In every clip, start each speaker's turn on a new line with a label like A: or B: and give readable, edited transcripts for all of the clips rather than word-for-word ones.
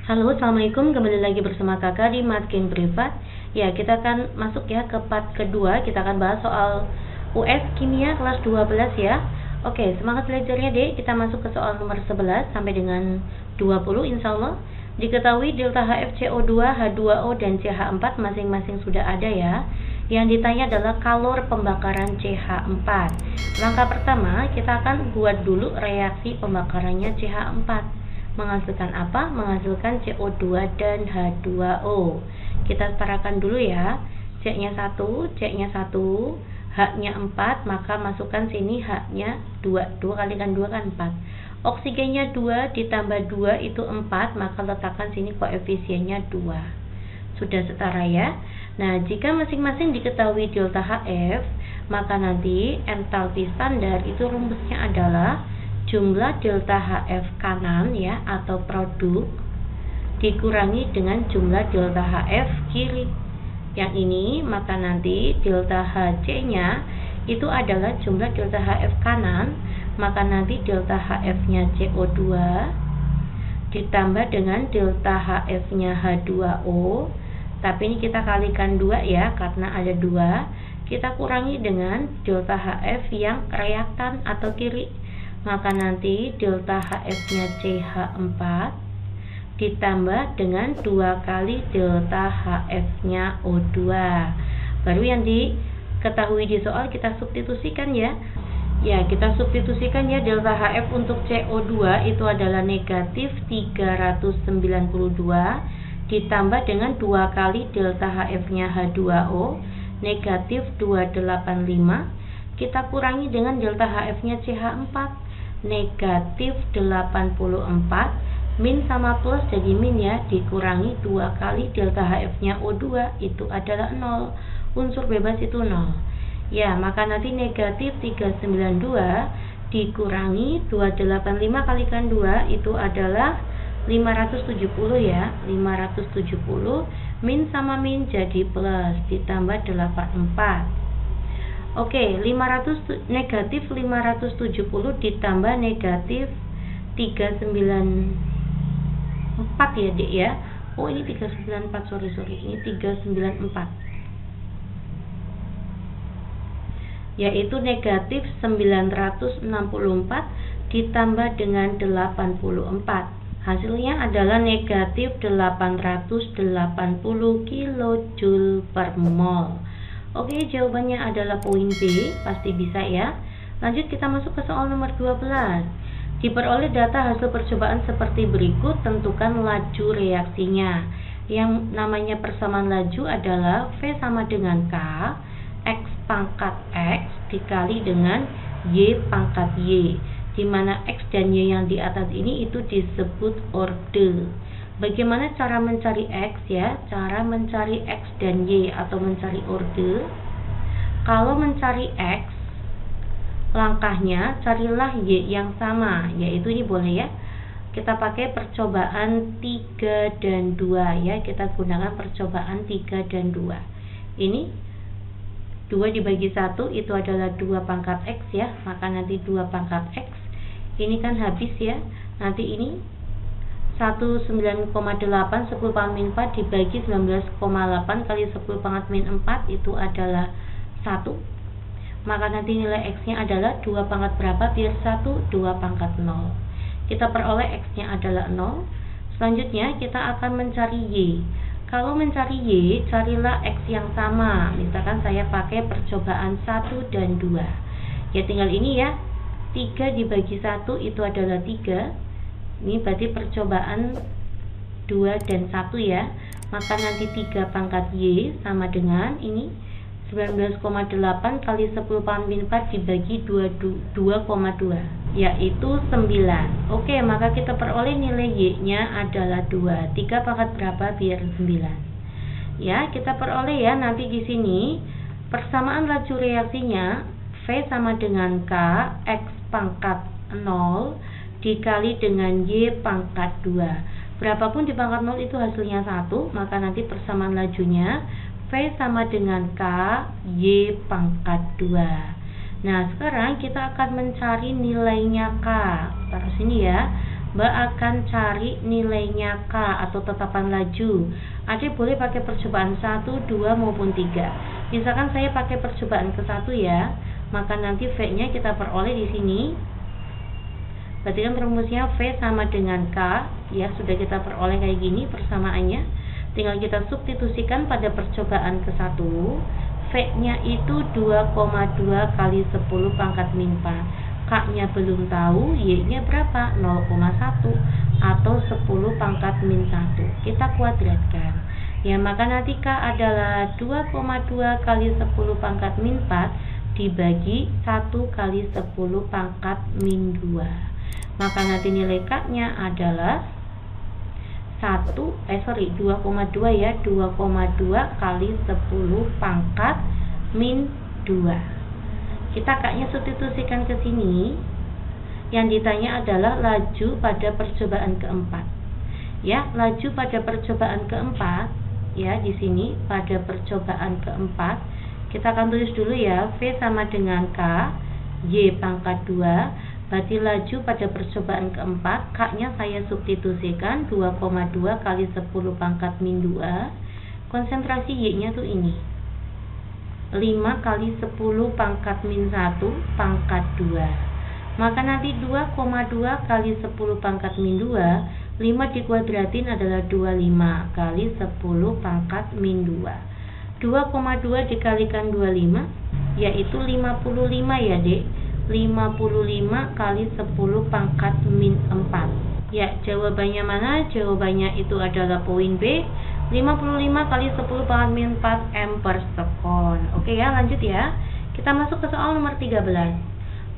A: Halo, assalamualaikum. Kembali lagi bersama kakak di Matking Privat. Ya, kita akan masuk ya ke part kedua. Kita akan bahas soal US Kimia kelas 12 ya. Oke, semangat belajarnya dek. Kita masuk ke soal nomor 11 sampai dengan 20 insya Allah. Diketahui delta HFCO2, H2O, dan CH4 masing-masing sudah ada ya. Yang ditanya adalah kalor pembakaran CH4. Langkah pertama, kita akan buat dulu reaksi pembakarannya CH4. Menghasilkan apa? Menghasilkan CO2 dan H2O. Kita setarakan dulu ya. C-nya 1, C-nya 1, H-nya 4, maka masukkan sini H-nya 2. 2 kalikan 2 kan 4. Oksigennya 2 ditambah 2 itu 4, maka letakkan sini koefisiennya 2. Sudah setara ya. Nah, jika masing-masing diketahui delta HF, maka nanti entalpi standar itu rumusnya adalah jumlah delta HF kanan ya atau produk dikurangi dengan jumlah delta HF kiri. Yang ini maka nanti delta HC-nya itu adalah jumlah delta HF kanan, maka nanti delta HF-nya CO2 ditambah dengan delta HF-nya H2O. Tapi ini kita kalikan 2 ya karena ada 2. Kita kurangi dengan delta HF yang reaktan atau kiri. Maka nanti delta HF-nya CH4 ditambah dengan 2 kali delta HF-nya O2. Baru yang diketahui di soal kita substitusikan ya. Ya, kita substitusikan ya. Delta HF untuk CO2 itu adalah negatif 392 ditambah dengan 2 kali delta HF-nya H2O negatif 285. Kita kurangi dengan delta HF-nya CH4 negatif 84, min sama plus jadi min ya, dikurangi 2 kali delta HF-nya O2 itu adalah 0, unsur bebas itu 0 ya, maka nanti negatif 392 dikurangi 285 kalikan 2 itu adalah 570 ya, 570 min sama min jadi plus ditambah 84. Oke, negatif 570 ditambah negatif 394 ya dek ya. Oh ini 394, sorry ini 394, yaitu negatif 964 ditambah dengan 84. Hasilnya adalah negatif 880 kilojoule per mol. Oke, jawabannya adalah poin B, pasti bisa ya. Lanjut kita masuk ke soal nomor 12. Diperoleh data hasil percobaan seperti berikut, tentukan laju reaksinya. Yang namanya persamaan laju adalah V sama dengan K, X pangkat X dikali dengan Y pangkat Y, di mana X dan Y yang di atas ini itu disebut orde. Bagaimana cara mencari X ya? Cara mencari X dan Y atau mencari orde. Kalau mencari X, langkahnya carilah Y yang sama, yaitu ini boleh ya. Kita pakai percobaan 3 dan 2 ya. Kita gunakan percobaan 3 dan 2. Ini 2 dibagi 1 itu adalah 2 pangkat X ya. Maka nanti 2 pangkat X. Ini kan habis ya. Nanti ini 19,8 10 pangkat min 4 dibagi 19,8 kali 10 pangkat min 4 itu adalah 1. Maka nanti nilai X nya adalah 2 pangkat berapa biar 1? 2 pangkat 0. Kita peroleh X nya adalah 0. Selanjutnya kita akan mencari Y. Kalau mencari Y, carilah X yang sama. Misalkan saya pakai percobaan 1 dan 2. Ya tinggal ini ya, 3 dibagi 1 itu adalah 3. Ini berarti percobaan 2 dan 1 ya. Maka nanti 3 pangkat Y sama dengan ini 19,8 kali 10 pangkat min 4 dibagi 2,2 yaitu 9. Oke, maka kita peroleh nilai Y nya adalah 2. 3 pangkat berapa biar 9. Ya, kita peroleh ya nanti di sini persamaan laju reaksinya V sama dengan K X pangkat 0 dikali dengan Y pangkat 2. Berapapun di pangkat 0 itu hasilnya 1, maka nanti persamaan lajunya V sama dengan K Y pangkat 2. Nah, sekarang kita akan mencari nilainya K. Taruh sini ya. Mbak akan cari nilainya K atau tetapan laju. Adik boleh pakai percobaan 1, 2 maupun 3. Misalkan saya pakai percobaan ke-1 ya, maka nanti V-nya kita peroleh di sini. Berarti kan rumusnya V sama dengan K, ya sudah kita peroleh kayak gini persamaannya. Tinggal kita substitusikan pada percobaan ke-1. V-nya itu 2,2 kali 10 pangkat min 4. K-nya belum tahu, Y-nya berapa? 0,1 atau 10 pangkat min 1. Kita kuadratkan. Ya, maka nanti K adalah 2,2 kali 10 pangkat min 4 dibagi 1 kali 10 pangkat min 2. Maka nanti nilai K-nya adalah 2,2 ya, 2,2 kali 10 pangkat min 2. Kita K-nya substitusikan ke sini. Yang ditanya adalah laju pada percobaan keempat. Ya, laju pada percobaan keempat, ya di sini pada percobaan keempat, kita akan tulis dulu ya, V sama dengan K, Y pangkat 2. Berarti laju pada percobaan keempat, K-nya saya substitusikan 2,2 kali 10 pangkat min 2. Konsentrasi Y-nya tuh ini 5 kali 10 pangkat min 1 pangkat 2. Maka nanti 2,2 kali 10 pangkat min 2, 5 dikuadratin adalah 25 kali 10 pangkat min 2. 2,2 dikalikan 25 yaitu 55 ya dek. 55 kali 10 pangkat min 4. Ya, jawabannya mana? Jawabannya itu adalah poin B, 55 kali 10 pangkat min 4 M per sekon. Oke ya, lanjut ya. Kita masuk ke soal nomor 13.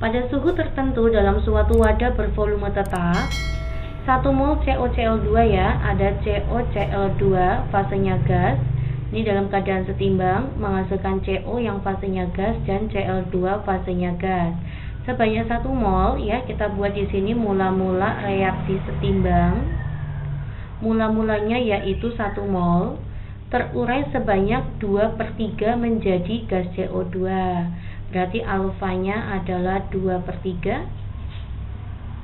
A: Pada suhu tertentu dalam suatu wadah bervolume tetap 1 mol CoCl2 ya, ada CoCl2 fasenya gas. Ini dalam keadaan setimbang menghasilkan CO yang fasenya gas dan Cl2 fasenya gas. Sebanyak 1 mol ya, kita buat di sini mula-mula reaksi setimbang. Mula-mulanya yaitu 1 mol terurai sebanyak 2/3 menjadi gas CO2. Berarti alfanya adalah 2/3.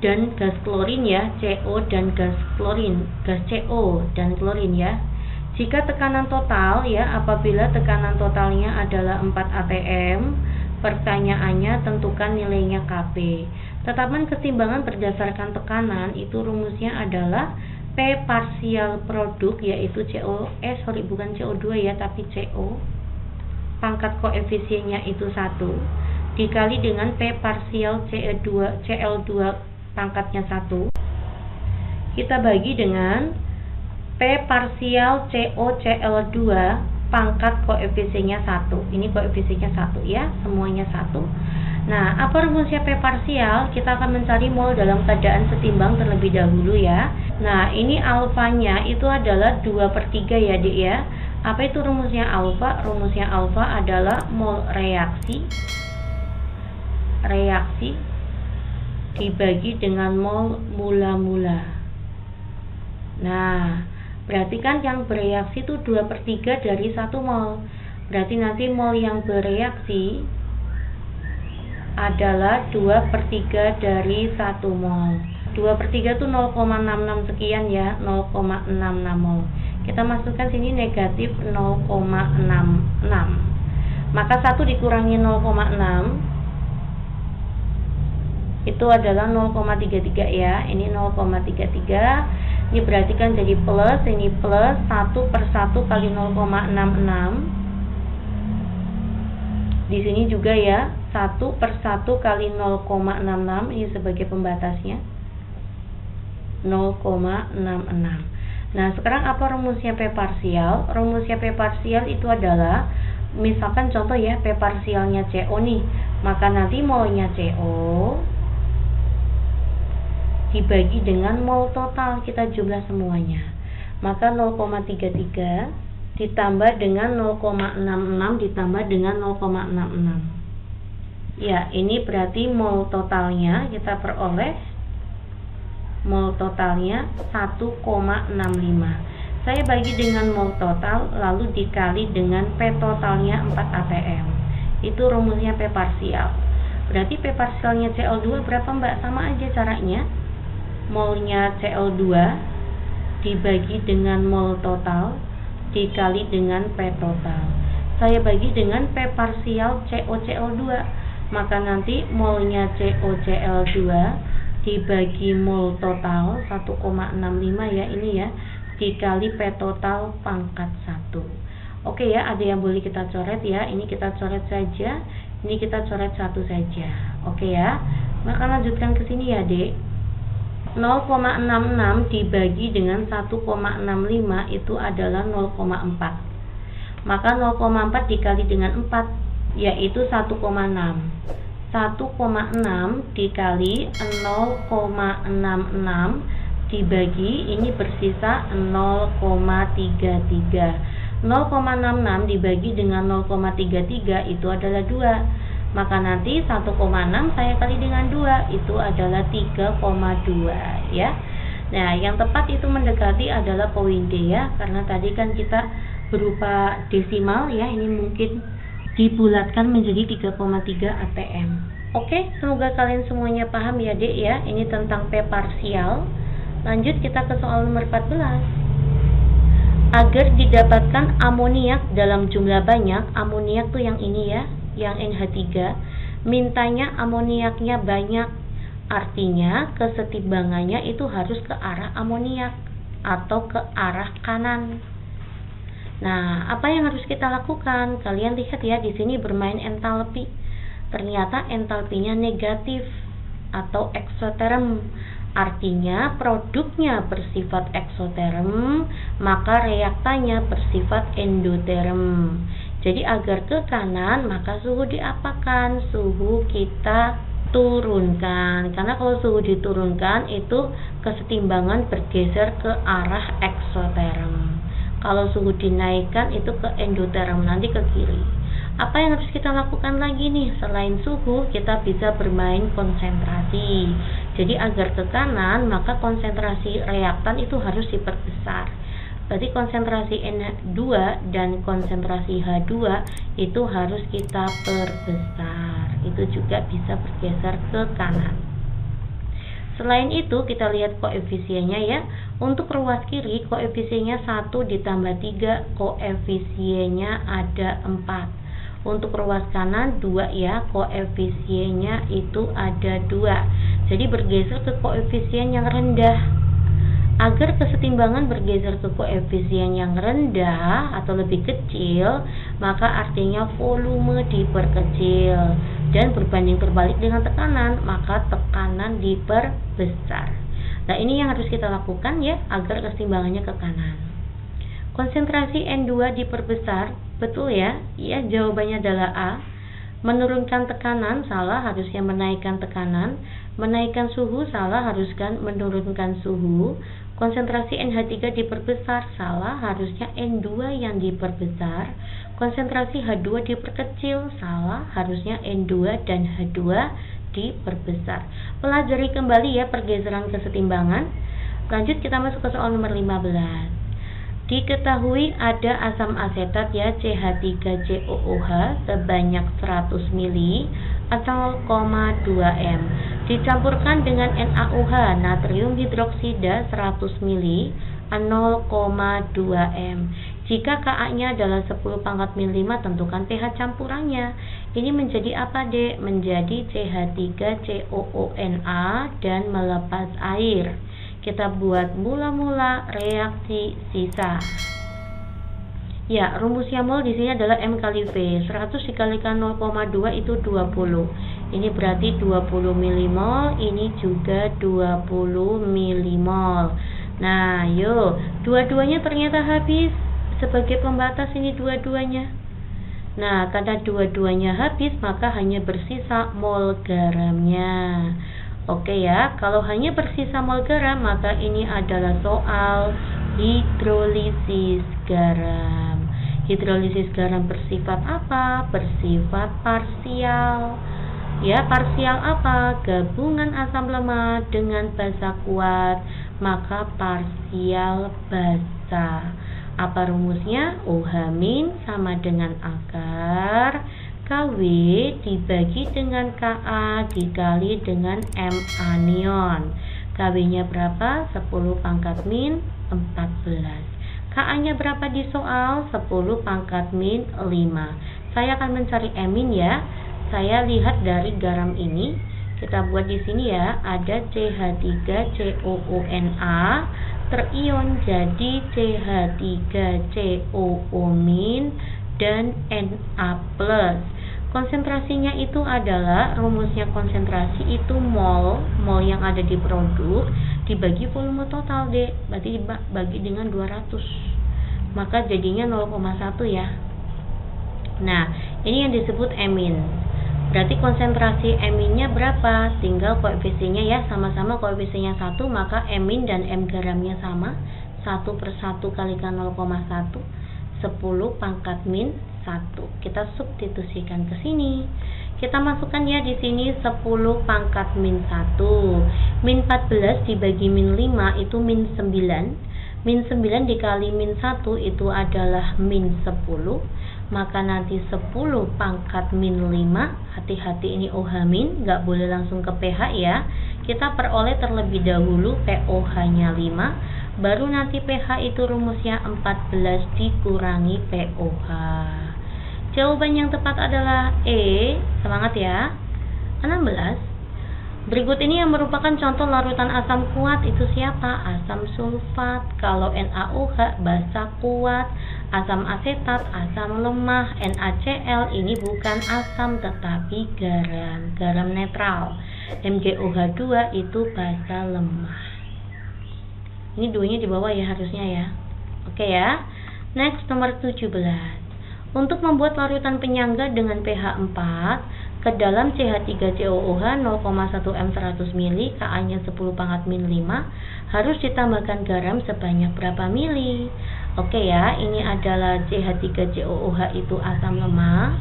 A: Dan gas klorin ya, CO dan gas klorin, gas CO dan klorin ya. Jika tekanan total ya, apabila tekanan totalnya adalah 4 atm, pertanyaannya tentukan nilainya Kp. Tetapan keseimbangan berdasarkan tekanan itu rumusnya adalah P parsial produk yaitu bukan CO2 ya, tapi CO. Pangkat koefisiennya itu 1 dikali dengan P parsial Cl2 pangkatnya 1. Kita bagi dengan P parsial CoCl2 pangkat koefisiennya 1. Ini koefisiennya 1 ya, semuanya 1. Nah, apa rumusnya P parsial? Kita akan mencari mol dalam keadaan setimbang terlebih dahulu ya. Nah, ini alfanya itu adalah 2/3 ya dek ya. Apa itu rumusnya alfa? Rumusnya alfa adalah mol reaksi dibagi dengan mol mula-mula. Nah, berarti kan yang bereaksi itu 2/3 dari 1 mol. Berarti nanti mol yang bereaksi adalah 2/3 dari 1 mol. 2/3 itu 0,66 sekian ya, 0,66 mol. Kita masukkan sini negatif 0,66. Maka 1 dikurangi 0,6 itu adalah 0,33 ya. Ini 0,33. Ini berarti kan jadi plus, ini plus 1/1 kali 0,66. Di sini juga ya, 1/1 kali 0,66 ini sebagai pembatasnya 0,66. Nah, sekarang apa rumusnya P parsial? Rumusnya P parsial itu adalah, misalkan contoh ya, P parsialnya CO nih, maka nanti molnya CO dibagi dengan mol total, kita jumlah semuanya. Maka 0,33 ditambah dengan 0,66 ditambah dengan 0,66. Ya, ini berarti mol totalnya kita peroleh mol totalnya 1,65. Saya bagi dengan mol total lalu dikali dengan P totalnya 4 atm. Itu rumusnya P parsial. Berarti P parsialnya Cl2 berapa Mbak? Sama aja caranya. molnya Cl2 dibagi dengan mol total dikali dengan P total. Saya bagi dengan P parsial COCl2, maka nanti molnya COCl2 dibagi mol total 1,65 ya, ini ya, dikali P total pangkat 1. Oke ya, ada yang boleh kita coret ya. Ini kita coret saja, ini kita coret 1 saja. Oke ya, maka lanjutkan ke sini ya Dek. 0,66 dibagi dengan 1,65 itu adalah 0,4. Maka 0,4 dikali dengan 4 yaitu 1,6. 1,6 dikali 0,66 dibagi, ini bersisa 0,33. 0,66 dibagi dengan 0,33 itu adalah 2. Maka nanti 1,6 saya kali dengan 2 itu adalah 3,2 ya. Nah, yang tepat itu mendekati adalah poin D ya, karena tadi kan kita berupa desimal ya, ini mungkin dibulatkan menjadi 3,3 atm. Oke, semoga kalian semuanya paham ya Dek ya. Ini tentang P parsial. Lanjut kita ke soal nomor 14. Agar didapatkan amoniak dalam jumlah banyak, amoniak tuh yang ini ya, yang NH3, mintanya amoniaknya banyak, artinya kesetimbangannya itu harus ke arah amoniak atau ke arah kanan. Nah, apa yang harus kita lakukan? Kalian lihat ya, di sini bermain entalpi. Ternyata entalpinya negatif atau eksoterm, artinya produknya bersifat eksoterm, maka reaktannya bersifat endoterm. Jadi agar ke kanan, maka suhu diapakan? Suhu kita turunkan. Karena kalau suhu diturunkan, itu kesetimbangan bergeser ke arah eksoterm. Kalau suhu dinaikkan, itu ke endoterm, nanti ke kiri. Apa yang harus kita lakukan lagi nih? Selain suhu, kita bisa bermain konsentrasi. Jadi agar ke kanan, maka konsentrasi reaktan itu harus diperbesar. Berarti konsentrasi N2 dan konsentrasi H2 itu harus kita perbesar. Itu juga bisa bergeser ke kanan. Selain itu, kita lihat koefisiennya ya. Untuk ruas kiri, koefisiennya 1 ditambah 3, koefisiennya ada 4. Untuk ruas kanan 2 ya, koefisiennya itu ada 2. Jadi bergeser ke koefisien yang rendah. Agar kesetimbangan bergeser ke koefisien yang rendah atau lebih kecil, maka artinya volume diperkecil. Dan berbanding terbalik dengan tekanan, maka tekanan diperbesar. Nah, ini yang harus kita lakukan ya, agar kesetimbangannya ke kanan. Konsentrasi N2 diperbesar, betul ya? Ya, jawabannya adalah A. Menurunkan tekanan, salah, harusnya menaikkan tekanan. Menaikkan suhu, salah, haruskan menurunkan suhu. Konsentrasi NH3 diperbesar, salah, harusnya N2 yang diperbesar. Konsentrasi H2 diperkecil, salah, harusnya N2 dan H2 diperbesar. Pelajari kembali ya pergeseran kesetimbangan. Lanjut kita masuk ke soal nomor 15. Diketahui ada asam asetat ya, CH3COOH sebanyak 100 mili atau 0,2 m dicampurkan dengan NaOH natrium hidroksida 100 mili 0,2 m. Jika Ka-nya adalah 10 pangkat mil 5, tentukan pH campurannya. Ini menjadi apa Dek? Menjadi CH3COONA dan melepas air. Kita buat mula-mula reaksi sisa. Ya, rumusnya mol di sini adalah M kali V. 100 dikalikan 0,2 itu 20. Ini berarti 20 milimol, ini juga 20 milimol. Nah, yuk, dua-duanya ternyata habis. Sebagai pembatas ini dua-duanya. Nah, karena dua-duanya habis, maka hanya bersisa mol garamnya. Oke ya, kalau hanya bersisa mol garam, maka ini adalah soal hidrolisis garam. Hidrolisis garam bersifat apa? Bersifat parsial. Ya, parsial apa? Gabungan asam lemah dengan basa kuat, maka parsial basa. Apa rumusnya? OH- sama dengan akar KW dibagi dengan Ka dikali dengan M anion. Kw-nya berapa? 10 pangkat min 14. Ka-nya berapa di soal? 10 pangkat min 5. Saya akan mencari min ya. Saya lihat dari garam ini. Kita buat di sini ya. Ada CH3COONA terion jadi CH3COO- dan Na+. Konsentrasinya itu adalah, rumusnya konsentrasi itu mol yang ada di produk dibagi volume total deh, berarti dibagi dengan 200, maka jadinya 0,1 ya. Nah, ini yang disebut emin. Berarti konsentrasi eminnya berapa? Tinggal koefisiennya ya, sama-sama koefisiennya 1, maka emin dan m garamnya sama, 1/1 kalikan 0,1, 10 pangkat min 1. Kita substitusikan ke sini. Kita masukkan ya di sini 10 pangkat min 1. Min 14 dibagi min 5 itu min 9. Min 9 dikali min 1 itu adalah min 10. Maka nanti 10 pangkat min 5. Hati-hati ini OH min, nggak boleh langsung ke pH ya. Kita peroleh terlebih dahulu POH-nya 5. Baru nanti pH itu rumusnya 14 dikurangi POH. Jawaban yang tepat adalah E. Semangat ya. 16. Berikut ini yang merupakan contoh larutan asam kuat itu siapa? Asam sulfat. Kalau NaOH basa kuat. Asam asetat, asam lemah. NaCl ini bukan asam tetapi garam. Garam netral. MgOH2 itu basa lemah. Ini duanya di bawah ya harusnya ya. Oke ya. Next nomor 17. Untuk membuat larutan penyangga dengan pH 4, ke dalam CH3COOH 0,1 m 100 ml, Ka-nya 10 pangkat min 5, harus ditambahkan garam sebanyak berapa mili? Oke ya, ini adalah CH3COOH itu asam lemah,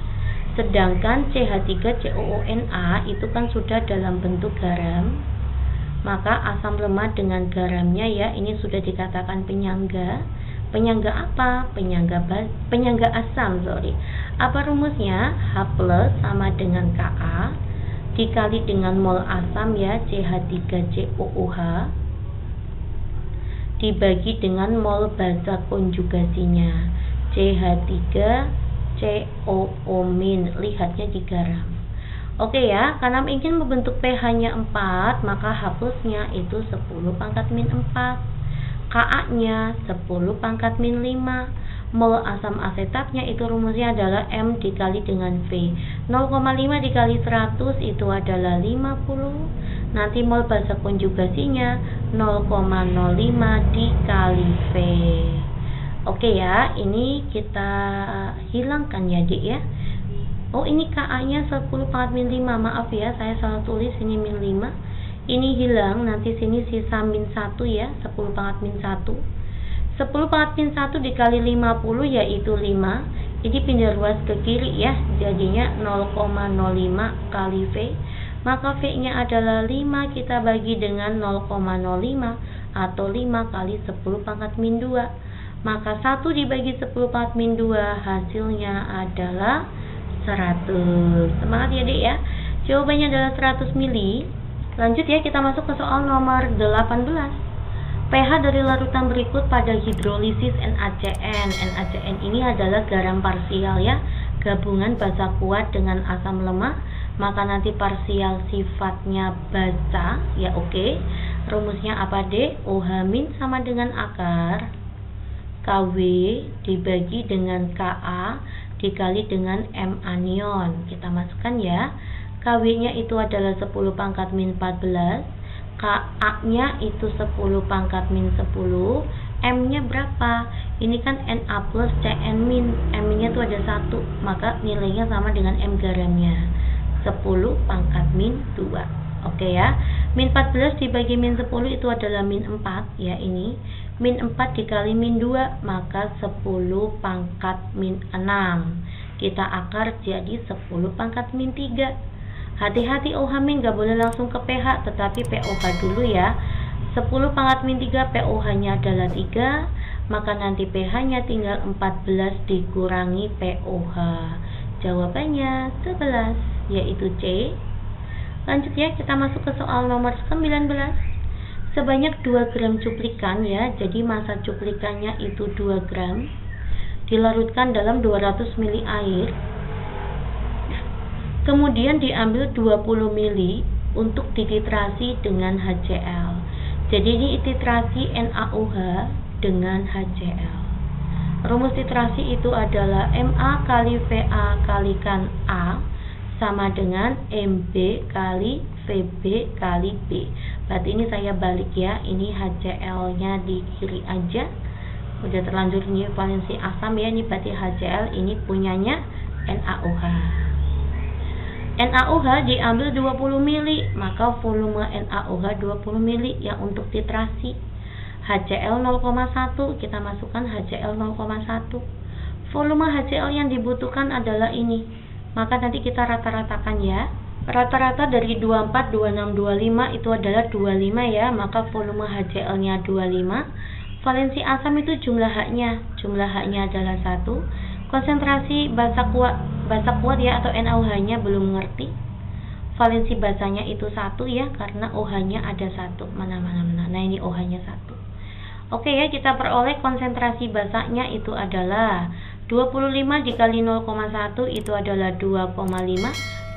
A: sedangkan CH3COONA itu kan sudah dalam bentuk garam. Maka asam lemah dengan garamnya ya, ini sudah dikatakan penyangga. Penyangga apa? Penyangga asam, Apa rumusnya? H+ sama dengan Ka dikali dengan mol asam ya, CH3COOH dibagi dengan mol basa konjugasinya, CH3COO-. Lihatnya di garam. Oke ya, karena ingin membentuk pH-nya 4, maka H+-nya itu 10 pangkat min 4. Ka-nya 10 pangkat min 5. Mol asam asetatnya itu rumusnya adalah M dikali dengan V. 0,5 dikali 100 itu adalah 50. Nanti mol basa konjugasinya 0,05 dikali V. Oke ya, ini kita hilangkan ya Dik ya. Oh, ini Ka-nya 10 pangkat min 5. Maaf ya, saya salah tulis, ini min 5. Ini hilang, nanti sini sisa min 1 ya, 10 pangkat min 1. 10 pangkat min 1 dikali 50 yaitu 5. Ini pindah ruas ke kiri ya, jadinya 0,05 kali V. Maka V-nya adalah 5, kita bagi dengan 0,05 atau 5 kali 10 pangkat min 2. Maka 1 dibagi 10 pangkat min 2 hasilnya adalah 100. Semangat ya Dek ya. Jawabannya adalah 100 mili. Lanjut ya, kita masuk ke soal nomor 18. pH dari larutan berikut pada hidrolisis NaCN. NaCN ini adalah garam parsial ya, gabungan basa kuat dengan asam lemah, maka nanti parsial sifatnya basa ya. Oke. Rumusnya apa Dek? OH- sama dengan akar Kw dibagi dengan Ka dikali dengan M anion. Kita masukkan ya. Kw-nya itu adalah 10 pangkat min 14, Ka-nya itu 10 pangkat min 10, M-nya berapa? Ini kan Na plus Cn min, M-nya itu ada 1, maka nilainya sama dengan M garamnya, 10 pangkat min 2. Oke ya, min 14 dibagi min 10 itu adalah min 4 ya, ini min 4 dikali min 2, maka 10 pangkat min 6. Kita akar jadi 10 pangkat min 3. Hati-hati OH- nggak boleh langsung ke pH, tetapi POH dulu ya. 10 pangkat min 3 POH-nya adalah 3, maka nanti pH-nya tinggal 14 dikurangi POH. Jawabannya 11, yaitu C. Lanjut ya, kita masuk ke soal nomor 19. sebanyak 2 gram cuplikan ya. Jadi massa cuplikannya itu 2 gram. Dilarutkan dalam 200 ml air. Kemudian diambil 20 ml untuk dititrasi dengan HCl. Jadi ini titrasi NaOH dengan HCl. Rumus titrasi itu adalah Ma kali Va kalikan A sama dengan Mb kali Vb kali B. Berarti ini saya balik ya, ini HCl nya di kiri aja. Udah terlanjur ini valensi asam ya, ini berarti HCl ini punyanya NaOH. NaOH diambil 20 ml, maka volume NaOH 20 ml yang untuk titrasi. HCl 0,1, kita masukkan HCl 0,1. Volume HCl yang dibutuhkan adalah ini. Maka nanti kita rata-ratakan ya. Rata-rata dari 24, 26, 25 itu adalah 25 ya. Maka volume HCl-nya 25. Valensi asam itu jumlah H-nya. Jumlah H-nya adalah 1. Konsentrasi basa kuat ya atau NaOH-nya belum mengerti. Valensi basanya itu 1 ya, karena OH-nya ada 1. Mana. Nah ini OH-nya 1. Oke ya, kita peroleh konsentrasi basanya itu adalah 25 dikali 0,1 itu adalah 2,5.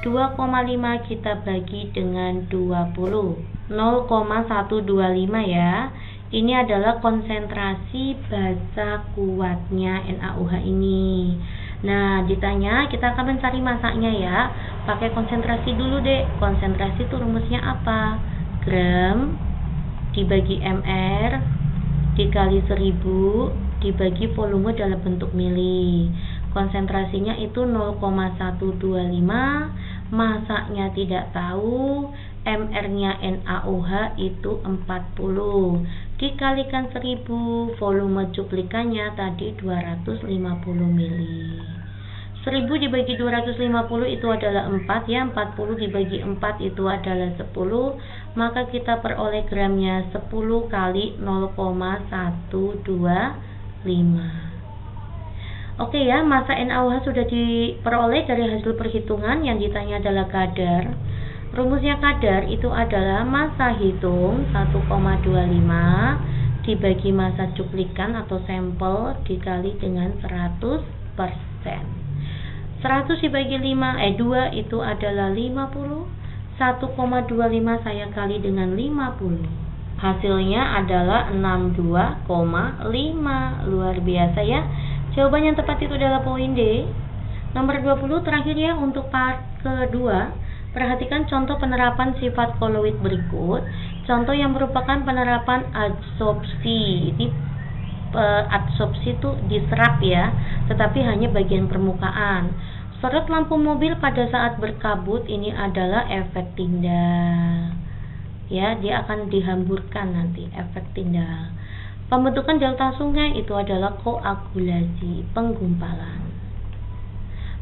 A: 2,5 kita bagi dengan 20. 0,125 ya. Ini adalah konsentrasi basa kuatnya NaOH ini. Nah, ditanya kita akan mencari masanya ya. Pakai konsentrasi dulu deh. Konsentrasi itu rumusnya apa? Gram dibagi mR dikali 1000 dibagi volume dalam bentuk mili. Konsentrasinya itu 0,125, masanya tidak tahu, mR-nya NaOH itu 40 dikalikan 1000, volume cuplikannya tadi 250 mili. 1000 dibagi 250 itu adalah 4 ya, 40 dibagi 4 itu adalah 10, maka kita peroleh gramnya 10 kali 0,125. Oke ya, massa NaOH sudah diperoleh dari hasil perhitungan. Yang ditanya adalah kadar. Rumusnya kadar itu adalah massa hitung 1,25 dibagi massa cuplikan atau sampel dikali dengan 100%. 100 dibagi 2 itu adalah 50. 1,25 saya kali dengan 50. Hasilnya adalah 62,5. Luar biasa ya. Jawaban yang tepat itu adalah poin D. Nomor 20 terakhir ya untuk part kedua. Perhatikan contoh penerapan sifat koloid berikut. Contoh yang merupakan penerapan adsorpsi. Ini adsorpsi itu diserap ya, tetapi hanya bagian permukaan. Sorot lampu mobil pada saat berkabut ini adalah efek Tyndall. Ya, dia akan dihamburkan nanti, efek Tyndall. Pembentukan delta sungai itu adalah koagulasi, penggumpalan.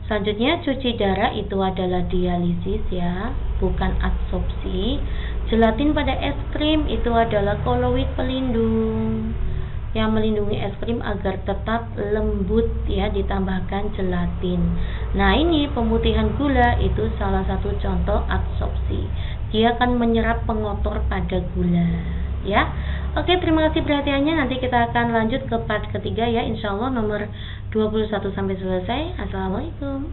A: Selanjutnya cuci darah itu adalah dialisis ya, bukan adsorpsi. Gelatin pada es krim itu adalah koloid pelindung yang melindungi es krim agar tetap lembut ya, ditambahkan gelatin. Nah, ini pemutihan gula itu salah satu contoh adsorpsi. Dia akan menyerap pengotor pada gula ya. Oke, terima kasih perhatiannya. Nanti kita akan lanjut ke part ketiga ya, insyaallah nomor 21 sampai selesai. Assalamualaikum.